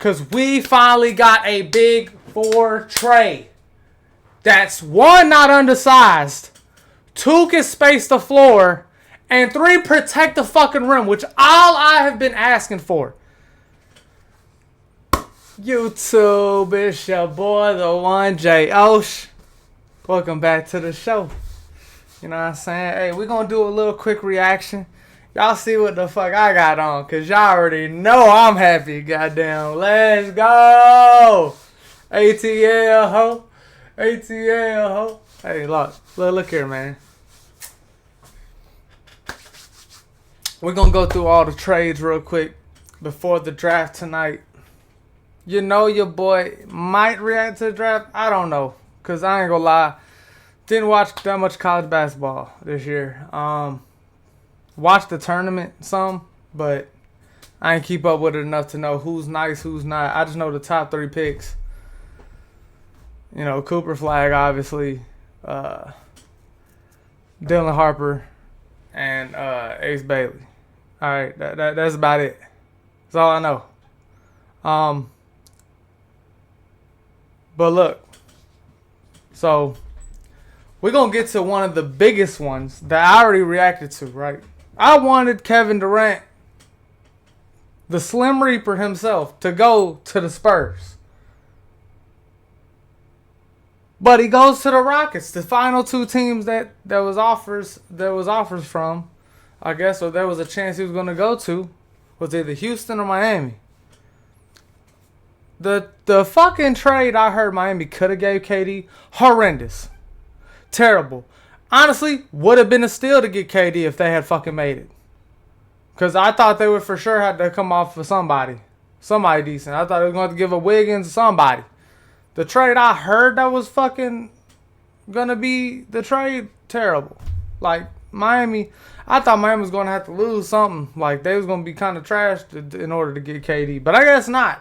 Because we finally got a big four trade. That's 1, not undersized. 2, can space the floor. And 3, protect the fucking rim, which all I have been asking for. YouTube, it's your boy, the one J Osh. Welcome back to the show. You know what I'm saying? Hey, we're going to do a little quick reaction. Y'all see what the fuck I got on, because y'all already know I'm happy. Goddamn, let's go. ATL, ho. ATL, ho. Hey, look here, man. We're going to go through all the trades real quick before the draft tonight. You know your boy might react to the draft. I don't know, because I ain't going to lie. Didn't watch that much college basketball this year. Watched the tournament some, but I ain't keep up with it enough to know who's nice, who's not. I just know the top 3 picks. You know, Cooper Flag, obviously. Dylan Harper. And Ace Bailey. All right, that's about it. That's all I know. But look. So, we're going to get to one of the biggest ones that I already reacted to, right? I wanted Kevin Durant, the Slim Reaper himself, to go to the Spurs. But he goes to the Rockets, the final 2 teams that was offers from, I guess, or there was a chance he was going to go to, was either Houston or Miami. The fucking trade I heard Miami could have gave KD, horrendous. Terrible. Honestly, would have been a steal to get KD if they had fucking made it. Because I thought they would for sure have to come off for somebody. Somebody decent. I thought they were going to give a Wiggins to somebody. The trade I heard that was fucking going to be the trade, terrible. Like, Miami, I thought Miami was going to have to lose something. Like, they was going to be kind of trashed in order to get KD. But I guess not.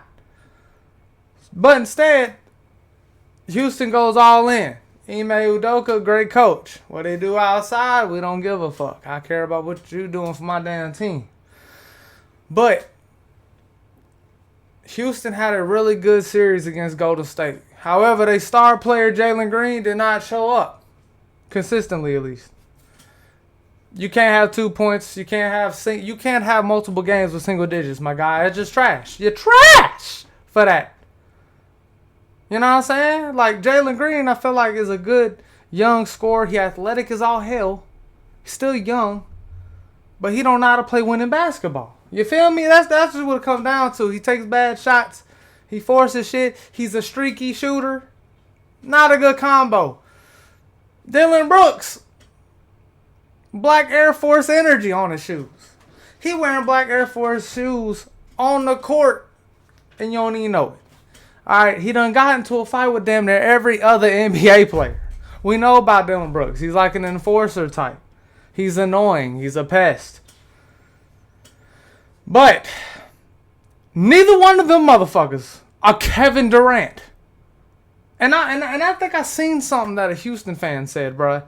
But instead, Houston goes all in. Ime Udoka, great coach. What they do outside, we don't give a fuck. I care about what you doing for my damn team. But Houston had a really good series against Golden State. However, their star player, Jalen Green, did not show up. Consistently, at least. You can't have 2 points. You can't have multiple games with single digits, my guy. It's just trash. You're trash for that. You know what I'm saying? Like, Jalen Green, I feel like, is a good young scorer. He athletic as all hell. He's still young. But he don't know how to play winning basketball. You feel me? That's just what it comes down to. He takes bad shots. He forces shit. He's a streaky shooter. Not a good combo. Dylan Brooks. Black Air Force energy on his shoes. He wearing black Air Force shoes on the court. And you don't even know it. Alright, he done got into a fight with damn near every other NBA player. We know about Dylan Brooks. He's like an enforcer type. He's annoying. He's a pest. But neither one of them motherfuckers are Kevin Durant. And I think I seen something that a Houston fan said, bruh.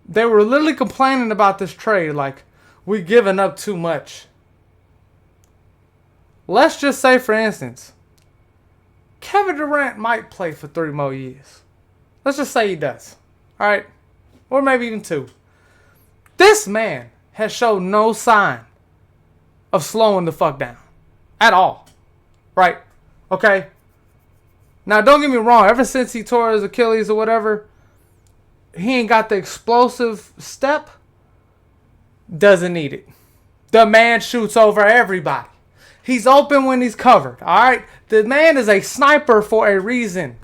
They were literally complaining about this trade like, we giving up too much. Let's just say, for instance, Kevin Durant might play for 3 more years. Let's just say he does. Alright? Or maybe even 2. This man has shown no sign of slowing the fuck down. At all. Right? Okay? Now, don't get me wrong. Ever since he tore his Achilles or whatever, he ain't got the explosive step. Doesn't need it. The man shoots over everybody. He's open when he's covered. Alright? The man is a sniper for a reason.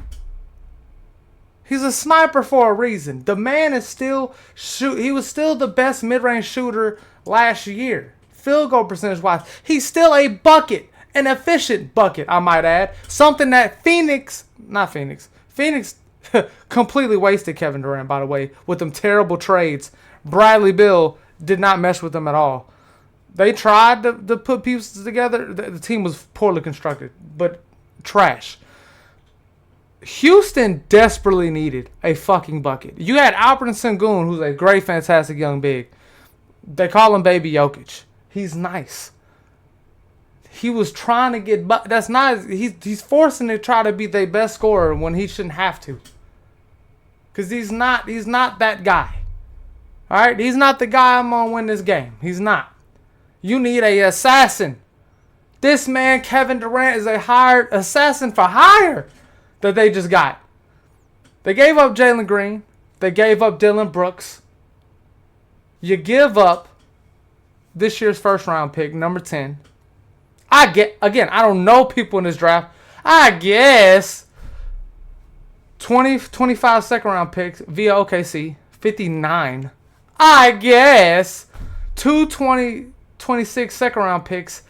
He's a sniper for a reason. The man is still he was still the best mid-range shooter last year. Field goal percentage wise. He's still a bucket. An efficient bucket, I might add. Something that Phoenix completely wasted Kevin Durant, by the way, with them terrible trades. Bradley Beal did not mesh with them at all. They tried to put pieces together. The team was poorly constructed, but trash. Houston desperately needed a fucking bucket. You had Alperen Sengun, who's a great, fantastic young big. They call him Baby Jokic. He's nice. he was trying to get, but that's not, he's forcing to try to be their best scorer when he shouldn't have to. Because he's not that guy. All right? He's not the guy I'm going to win this game. He's not. You need a assassin. This man, Kevin Durant, is a hired assassin for hire that they just got. They gave up Jalen Green. They gave up Dylan Brooks. You give up this year's first round pick, number 10. I don't know people in this draft. I guess 25 second round picks via OKC, 59. I guess 26 second round picks.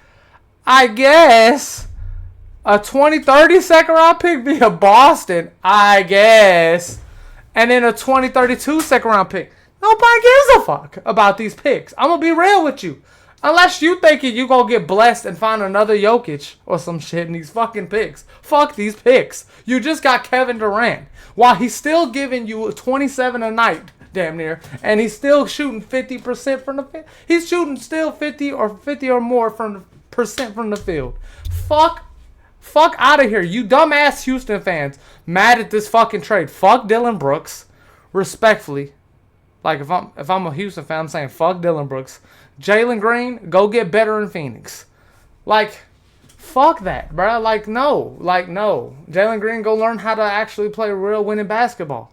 I guess a 30 second round pick via Boston. I guess. And then a 32 second round pick. Nobody gives a fuck about these picks. I'm going to be real with you. Unless you thinking you going to get blessed and find another Jokic or some shit in these fucking picks. Fuck these picks. You just got Kevin Durant. While he's still giving you 27 a night, damn near. And he's still shooting 50% from the field. He's shooting still 50 or more from the field. Fuck out of here. You dumbass Houston fans mad at this fucking trade. Fuck Dylan Brooks. Respectfully. Like, if I'm a Houston fan, I'm saying fuck Dylan Brooks. Jalen Green, go get better in Phoenix. Like, fuck that, bro. Like, no. Jalen Green, go learn how to actually play real winning basketball.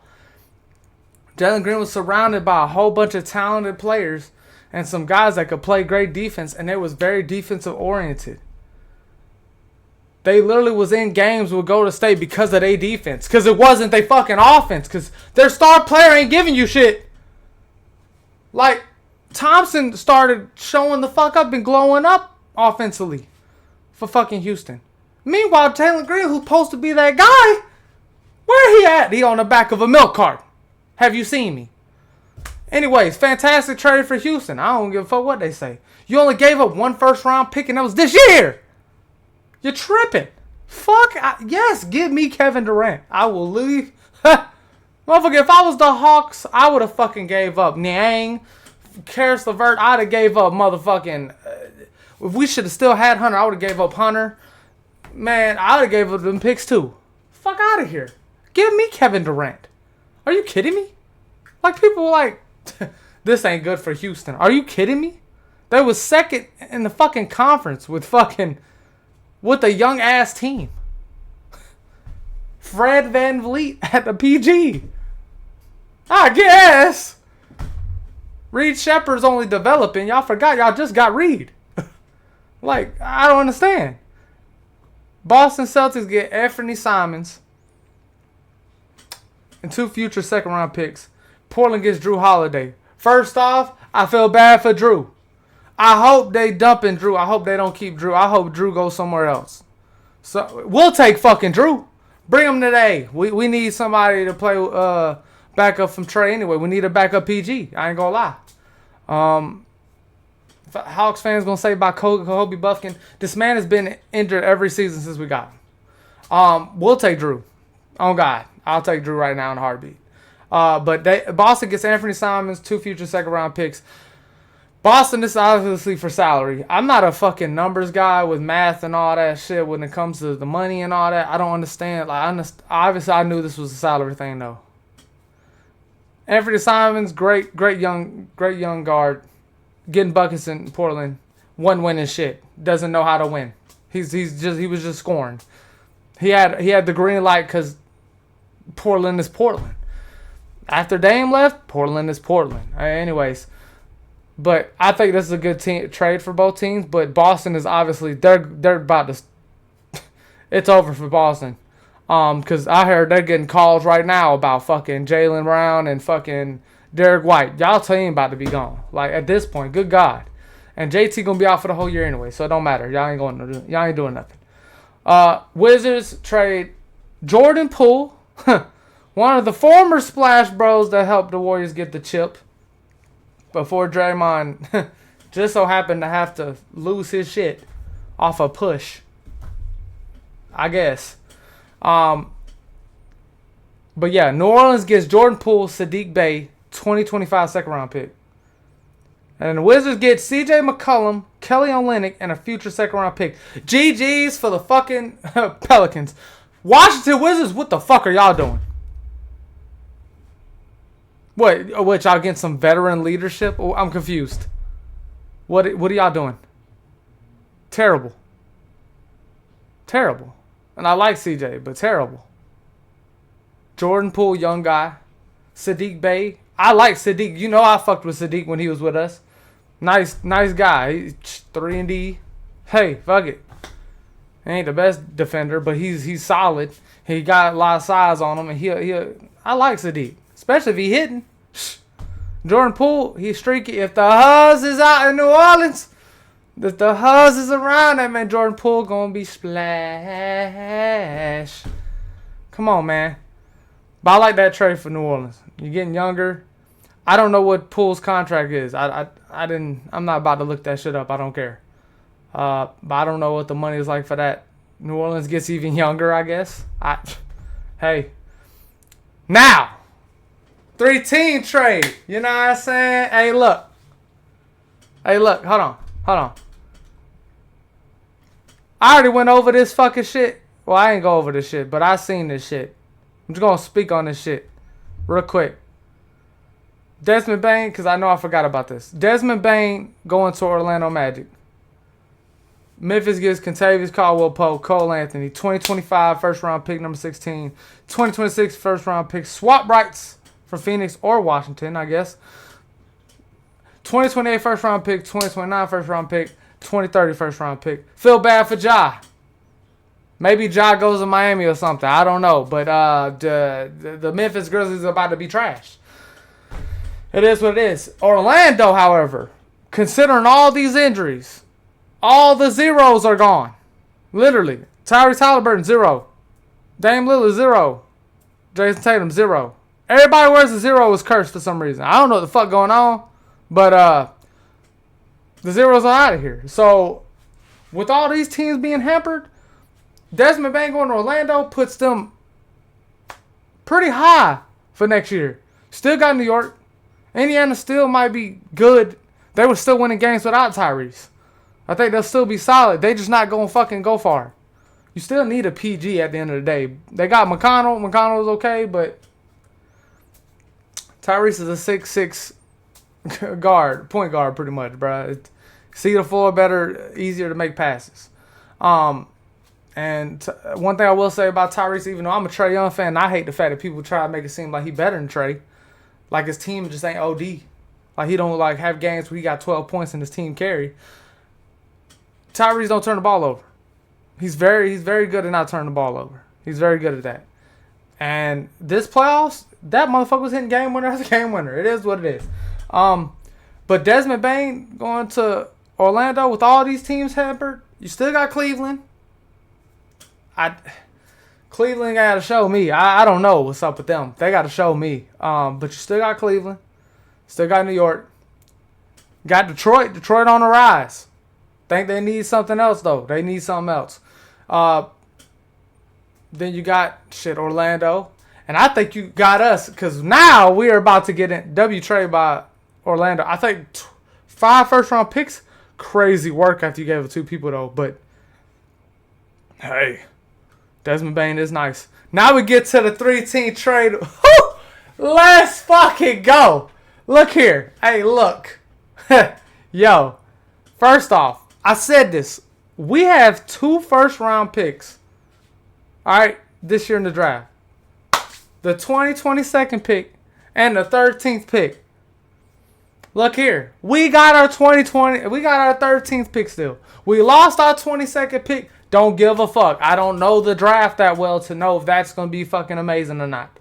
Jalen Green was surrounded by a whole bunch of talented players and some guys that could play great defense, and it was very defensive oriented. They literally was in games with Golden State because of their defense. Because it wasn't their fucking offense. Because their star player ain't giving you shit. Like, Thompson started showing the fuck up and glowing up offensively for fucking Houston. Meanwhile, Jalen Green, who's supposed to be that guy, where he at? He on the back of a milk cart. Have you seen me? Anyways, fantastic trade for Houston. I don't give a fuck what they say. You only gave up one first round pick and that was this year. You're tripping. Yes, give me Kevin Durant. I will leave. Motherfucker, if I was the Hawks, I would have fucking gave up Niang, Karis LeVert. I'd have gave up motherfucking. If we should have still had Hunter, I would have gave up Hunter. Man, I would have gave up them picks too. Fuck out of here. Give me Kevin Durant. Are you kidding me? Like, people were like, this ain't good for Houston. Are you kidding me? They was second in the fucking conference with a young ass team. Fred VanVleet at the PG. I guess. Reed Shepard's only developing. Y'all forgot y'all just got Reed. Like, I don't understand. Boston Celtics get Anthony Simons and 2 future second round picks. Portland gets Drew Holiday. First off, I feel bad for Drew. I hope they dumping Drew. I hope they don't keep Drew. I hope Drew goes somewhere else. So we'll take fucking Drew. Bring him today. We need somebody to play backup from Trey anyway. We need a backup PG. I ain't gonna lie. Hawks fans gonna say about Kobe Buffkin. This man has been injured every season since we got him. We'll take Drew. Oh God, I'll take Drew right now in a heartbeat. But Boston gets Anthony Simons, 2 future second round picks. Boston, this is obviously for salary. I'm not a fucking numbers guy with math and all that shit when it comes to the money and all that. I don't understand. Obviously, I knew this was a salary thing, though. Anthony Simons, great young guard. Getting buckets in Portland. Wasn't winning shit. Doesn't know how to win. He was just scoring. He had the green light because Portland is Portland. After Dame left, Portland is Portland. Anyways. But I think this is a good trade for both teams. But Boston is obviously they're about to. It's over for Boston, because I heard they're getting calls right now about fucking Jaylen Brown and fucking Derek White. Y'all team about to be gone. Like, at this point, good God, and JT gonna be out for the whole year anyway, so it don't matter. Y'all ain't doing nothing. Wizards trade Jordan Poole, one of the former Splash Bros that helped the Warriors get the chip. Before Draymond just so happened to have to lose his shit off a push. I guess. But yeah, New Orleans gets Jordan Poole, Sadiq Bey, 2025 second round pick. And the Wizards get C.J. McCollum, Kelly Olynyk, and a future second-round pick. GG's for the fucking Pelicans. Washington Wizards, what the fuck are y'all doing? What y'all getting some veteran leadership? Oh, I'm confused. What are y'all doing? Terrible. Terrible. And I like CJ, but terrible. Jordan Poole, young guy. Sadiq Bey. I like Sadiq. You know I fucked with Sadiq when he was with us. Nice guy. He's 3-and-D. Hey, fuck it. He ain't the best defender, but he's solid. He got a lot of size on him, and I like Sadiq, especially if he hitting. Jordan Poole, he's streaky. If the Huzz is out in New Orleans, if the Huzz is around, that man Jordan Poole gonna be splash. Come on, man. But I like that trade for New Orleans. You're getting younger. I don't know what Poole's contract is. I'm not about to look that shit up. I don't care. But I don't know what the money is like for that. New Orleans gets even younger, I guess. Hey. Now, 3-team trade. You know what I'm saying? Hey, look. Hold on. I already went over this fucking shit. Well, I ain't go over this shit, but I seen this shit. I'm just going to speak on this shit real quick. Desmond Bane, because I know I forgot about this. Desmond Bane going to Orlando Magic. Memphis gives Kentavious Caldwell-Pope, Cole Anthony, 2025 first-round pick number 16, 2026 first-round pick, swap rights for Phoenix or Washington, I guess. 2028 first-round pick, 2029 first-round pick, 2030 first-round pick. Feel bad for Ja. Maybe Ja goes to Miami or something. I don't know. But the Memphis Grizzlies are about to be trash. It is what it is. Orlando, however, considering all these injuries, all the zeros are gone. Literally. Tyrese Halliburton, 0. Dame Lillard, 0. Jason Tatum, 0. Everybody wears a 0 is cursed for some reason. I don't know what the fuck going on. But the zeros are out of here. So, with all these teams being hampered, Desmond Bane going to Orlando puts them pretty high for next year. Still got New York. Indiana still might be good. They were still winning games without Tyrese. I think they'll still be solid. They just not going to fucking go far. You still need a PG at the end of the day. They got McConnell. McConnell's okay, but Tyrese is a 6'6" guard, point guard pretty much, bro. See the floor better, easier to make passes. And one thing I will say about Tyrese, even though I'm a Trae Young fan, I hate the fact that people try to make it seem like he better than Trae. Like his team just ain't OD. Like he don't like have games where he got 12 points and his team carry. Tyrese don't turn the ball over. He's very good at not turning the ball over. He's very good at that. And this playoffs, that motherfucker was hitting game winner after game winner. It is what it is. But Desmond Bane going to Orlando with all these teams hampered, you still got Cleveland. Cleveland got to show me. I don't know what's up with them. They got to show me. But you still got Cleveland. Still got New York. Got Detroit. Detroit on the rise. Think they need something else, though. They need something else. Then you got, Orlando. And I think you got us, because now we are about to get in trade by Orlando. I think 5 first-round picks. Crazy work after you gave it 2 people, though. But, hey, Desmond Bane is nice. Now we get to the 3-team trade. Woo! Let's fucking go. Look here. Hey, look. Yo, first off, I said this. We have 2 first-round picks, all right, this year in the draft. The 2022nd pick and the 13th pick. Look here. We got our 13th pick still. We lost our 22nd pick. Don't give a fuck. I don't know the draft that well to know if that's going to be fucking amazing or not.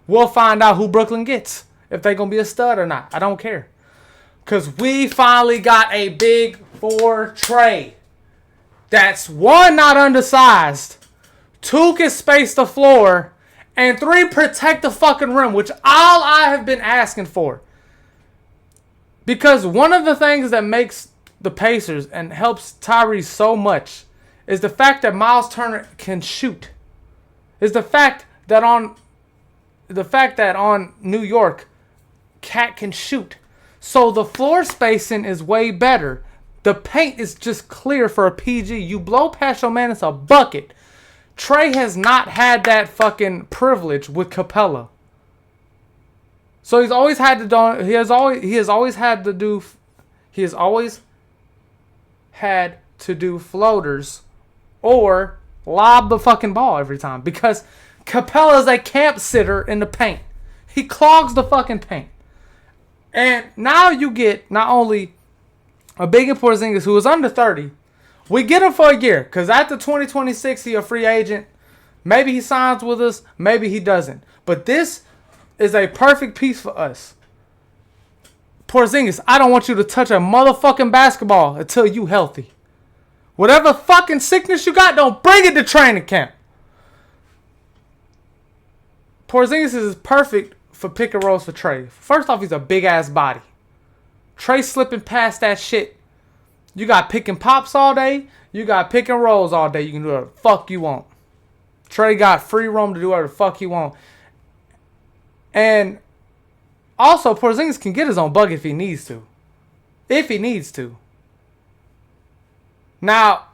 We'll find out who Brooklyn gets. If they're going to be a stud or not. I don't care. Because we finally got a big 4 trade. That's 1, not undersized. 2, can space the floor. And 3, protect the fucking rim. Which all I have been asking for. Because one of the things that makes the Pacers and helps Tyrese so much is the fact that Miles Turner can shoot. Is the fact that on New York, Cat can shoot. So the floor spacing is way better. The paint is just clear for a PG. You blow past your man, it's a bucket. Trae has not had that fucking privilege with Capella. So he's always had to do. He has always had to do floaters or lob the fucking ball every time because Capella is a camp sitter in the paint. He clogs the fucking paint. And now you get not only a big in Porzingis who is under 30. We get him for a year because after 2026 he a free agent. Maybe he signs with us, maybe he doesn't. But this is a perfect piece for us. Porzingis, I don't want you to touch a motherfucking basketball until you healthy. Whatever fucking sickness you got, don't bring it to training camp. Porzingis is perfect for pick and rolls for Trae. First off, he's a big ass body. Trae slipping past that shit. You got pick and pops all day. You got pick and rolls all day. You can do whatever the fuck you want. Trae got free roam to do whatever the fuck he want. And also, Porzingis can get his own bucket if he needs to. If he needs to. Now,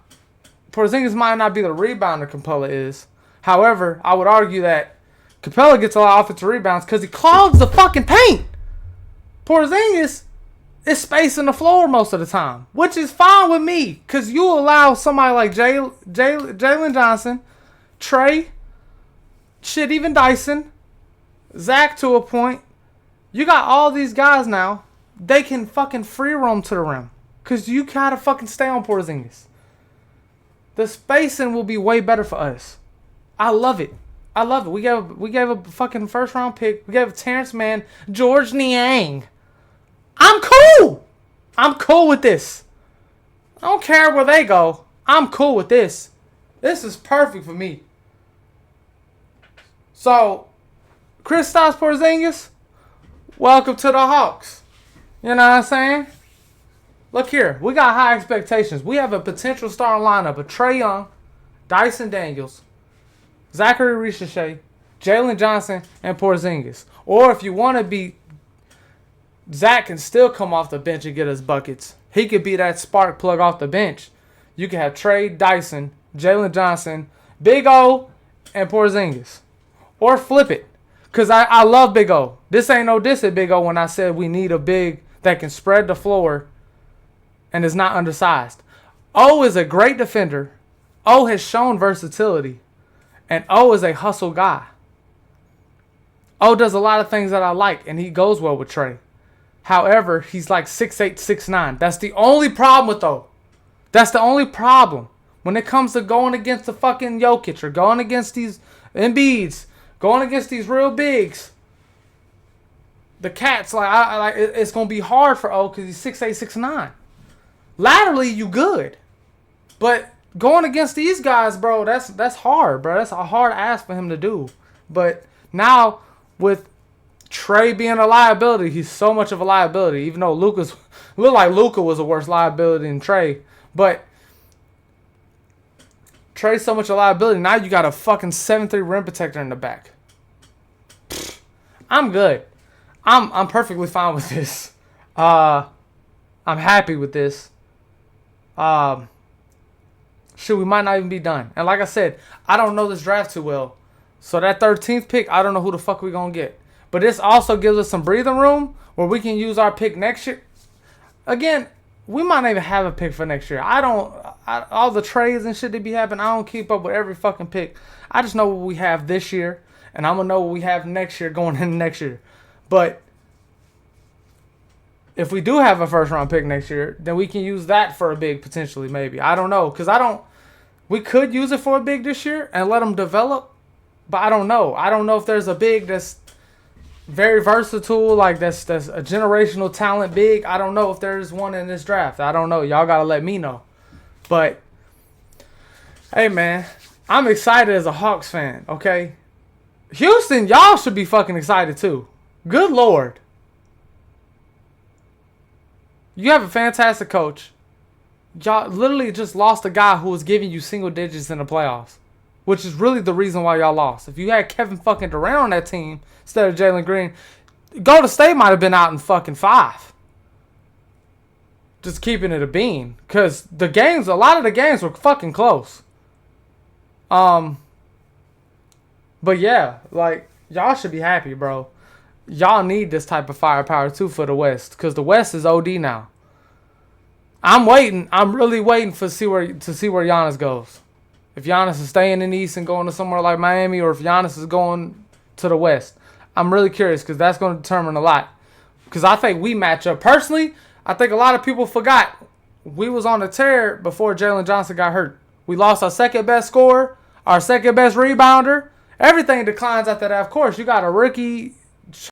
Porzingis might not be the rebounder Capella is. However, I would argue that Capella gets a lot of offensive rebounds because he clogs the fucking paint. Porzingis is spacing the floor most of the time, which is fine with me because you allow somebody like Jalen Johnson, Trae, shit, even Dyson, Zach to a point. You got all these guys now. They can fucking free roam to the rim because you gotta fucking stay on Porzingis. The spacing will be way better for us. I love it. I love it. We gave a fucking first round pick. We gave Terrence Mann, George Niang. I'm cool. I'm cool with this. I don't care where they go. I'm cool with this. This is perfect for me. So, Kristaps Porzingis, welcome to the Hawks. You know what I'm saying? Look here. We got high expectations. We have a potential starting lineup of Trae Young, Dyson Daniels, Zachary Ricochet, Jalen Johnson, and Porzingis. Or if you want to be, Zach can still come off the bench and get us buckets. He could be that spark plug off the bench. You can have Trae, Dyson, Jalen Johnson, Big O, and Porzingis. Or flip it. Because I love Big O. This ain't no diss at Big O when I said we need a big that can spread the floor and is not undersized. O is a great defender. O has shown versatility. And O is a hustle guy. O does a lot of things that I like, and he goes well with Trae. However, he's like 6'8", 6'9". That's the only problem with O. That's the only problem. When it comes to going against the fucking Jokic or going against these Embiids, going against these real bigs, the Cats, it's going to be hard for O because he's 6'8", 6'9". Laterally, you good. But going against these guys, bro, that's hard, bro. That's a hard ask for him to do. But now, with Trae being a liability, he's so much of a liability, even though looked like Luka was a worse liability than Trae. But Trae's so much a liability, now you got a fucking 7'3" rim protector in the back. I'm good. I'm perfectly fine with this. I'm happy with this. Shit, we might not even be done. And like I said, I don't know this draft too well. So that 13th pick, I don't know who the fuck we gonna get. But this also gives us some breathing room where we can use our pick next year. Again, we might not even have a pick for next year. All the trades and shit that be happening, I don't keep up with every fucking pick. I just know what we have this year, and I'm gonna know what we have next year going into next year. But if we do have a first round pick next year, then we can use that for a big potentially, maybe. I don't know, because we could use it for a big this year and let them develop, but I don't know. I don't know if there's a big that's very versatile, like that's a generational talent big. I don't know if there's one in this draft. I don't know. Y'all gotta let me know. But hey, man, I'm excited as a Hawks fan. Okay, Houston, y'all should be fucking excited too. Good Lord, you have a fantastic coach. Y'all literally just lost a guy who was giving you single digits in the playoffs, which is really the reason why y'all lost. If you had Kevin fucking Durant on that team instead of Jalen Green, Golden State might have been out in fucking 5. just keeping it a bean. Because a lot of the games were fucking close. But yeah, like, y'all should be happy, bro. Y'all need this type of firepower too for the West. Because the West is OD now. I'm waiting. I'm really waiting to see where Giannis goes. If Giannis is staying in the East and going to somewhere like Miami, or if Giannis is going to the West. I'm really curious because that's going to determine a lot. Because I think we match up. Personally, I think a lot of people forgot we was on a tear before Jalen Johnson got hurt. We lost our second best scorer, our second best rebounder. Everything declines after that. Of course, you got a rookie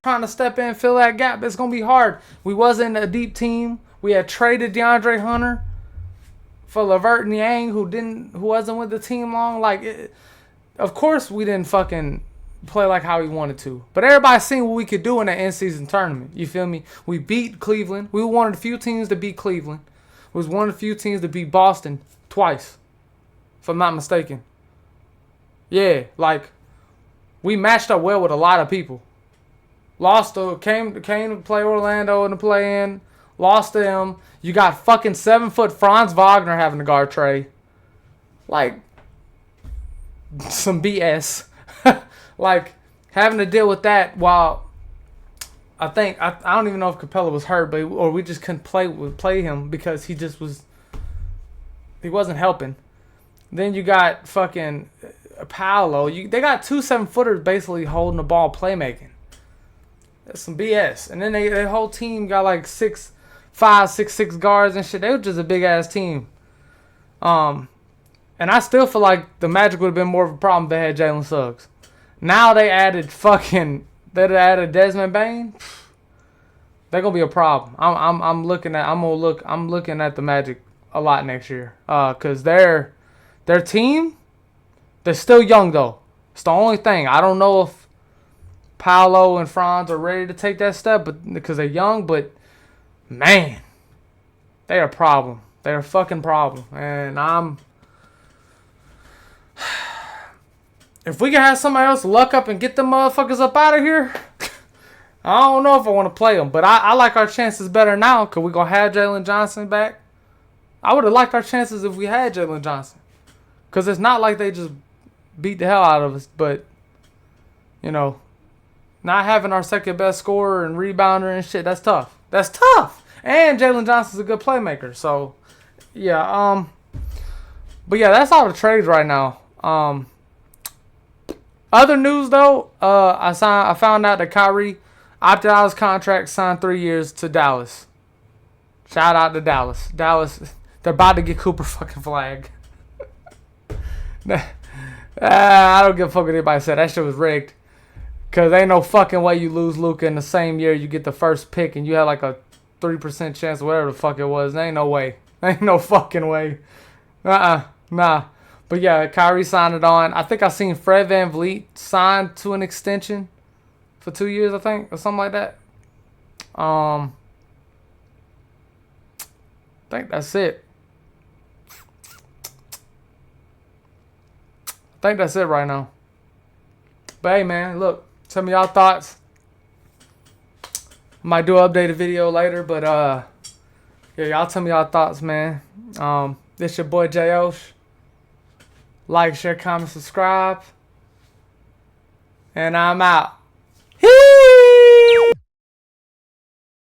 trying to step in, fill that gap. It's going to be hard. We wasn't a deep team. We had traded DeAndre Hunter for LeVert Niang, who wasn't with the team long. Of course we didn't fucking play like how we wanted to. But everybody seen what we could do in the in-season tournament. You feel me? We beat Cleveland. We were one of the few teams to beat Cleveland. We was one of the few teams to beat Boston twice, if I'm not mistaken. Yeah, like, we matched up well with a lot of people. Came to play Orlando in the play-in. Lost to them. You got fucking 7-foot Franz Wagner having to guard Trey. Like, some BS. Like, having to deal with that while I don't even know if Capella was hurt, or we just couldn't play him because he wasn't helping. Then you got fucking Paolo. They got 2 7-footers basically holding the ball playmaking. That's some BS. And then their whole team got like 6'5", 6'6" guards and shit. They were just a big ass team. And I still feel like the Magic would have been more of a problem if they had Jalen Suggs. Now they added Desmond Bane. They're gonna be a problem. I'm looking at the Magic a lot next year. Cause their team, they're still young though. It's the only thing. I don't know if Paolo and Franz are ready to take that step, but because they're young, but man, they're a problem. They're a fucking problem. And if we can have somebody else luck up and get them motherfuckers up out of here, I don't know if I want to play them. But I like our chances better now because we're going to have Jalen Johnson back. I would have liked our chances if we had Jalen Johnson. Because it's not like they just beat the hell out of us. But, you know, not having our second best scorer and rebounder and shit, that's tough. That's tough. And Jalen Johnson's a good playmaker. So, yeah. But, yeah, that's all the trades right now. Other news, though, I found out that Kyrie opted out his contract, signed 3 years to Dallas. Shout out to Dallas. Dallas, they're about to get Cooper fucking Flag. I don't give a fuck what anybody said. That shit was rigged. Because ain't no fucking way you lose Luka in the same year you get the first pick and you had like a 3% chance, whatever the fuck it was. There ain't no way. Ain't no fucking way. Nah. But yeah, Kyrie signed it on. I think I seen Fred VanVleet signed to an extension for 2 years, I think, or something like that. I think that's it. I think that's it right now. But hey, man, look, tell me y'all thoughts. Might do an updated video later, but yeah, y'all tell me y'all thoughts, man. This your boy J Osh. Like, share, comment, subscribe. And I'm out.